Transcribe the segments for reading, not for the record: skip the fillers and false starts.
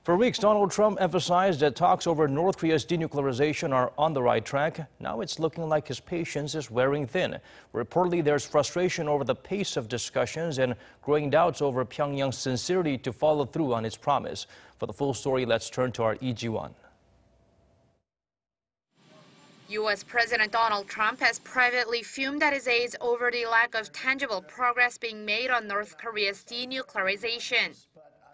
For weeks, Donald Trump emphasized that talks over North Korea's denuclearization are on the right track. Now it's looking like his patience is wearing thin. Reportedly, there's frustration over the pace of discussions and growing doubts over Pyongyang's sincerity to follow through on its promise. For the full story, let's turn to our Lee-Ji-won. U.S. President Donald Trump has privately fumed at his aides over the lack of tangible progress being made on North Korea's denuclearization.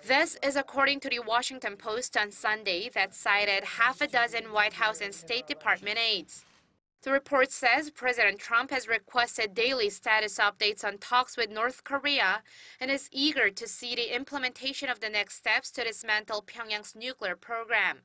This is according to the Washington Post on Sunday that cited half a dozen White House and State Department aides. The report says President Trump has requested daily status updates on talks with North Korea and is eager to see the implementation of the next steps to dismantle Pyongyang's nuclear program.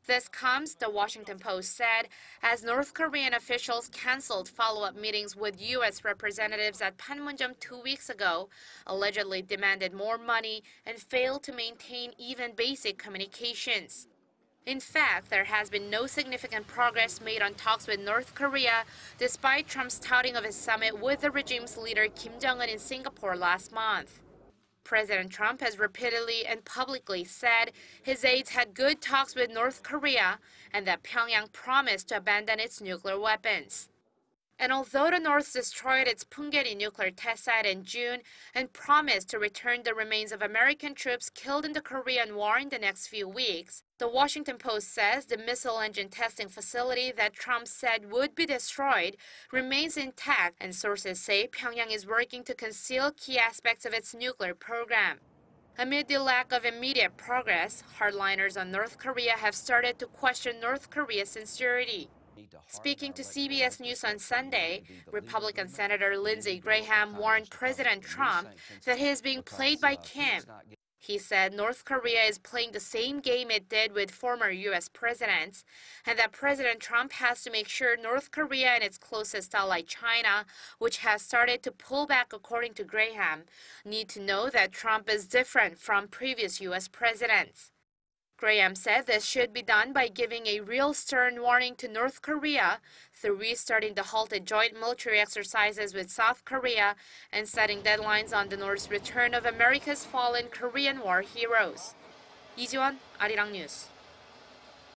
This comes, the Washington Post said, as North Korean officials canceled follow-up meetings with U.S. representatives at Panmunjom 2 weeks ago, allegedly demanded more money, and failed to maintain even basic communications. In fact, there has been no significant progress made on talks with North Korea, despite Trump's touting of his summit with the regime's leader Kim Jong-un in Singapore last month. President Trump has repeatedly and publicly said his aides had good talks with North Korea and that Pyongyang promised to abandon its nuclear weapons. And although the North destroyed its Punggye nuclear test site in June and promised to return the remains of American troops killed in the Korean War in the next few weeks, the Washington Post says the missile engine testing facility that Trump said would be destroyed remains intact, and sources say Pyongyang is working to conceal key aspects of its nuclear program. Amid the lack of immediate progress, hardliners on North Korea have started to question North Korea's sincerity. Speaking to CBS News on Sunday, Republican Senator Lindsey Graham warned President Trump that he is being played by Kim. He said North Korea is playing the same game it did with former U.S. presidents, and that President Trump has to make sure North Korea and its closest ally China, which has started to pull back according to Graham, need to know that Trump is different from previous U.S. presidents. Graham said this should be done by giving a real stern warning to North Korea through restarting the halted joint military exercises with South Korea and setting deadlines on the North's return of America's fallen Korean War heroes. Lee-Ji-won, Arirang News.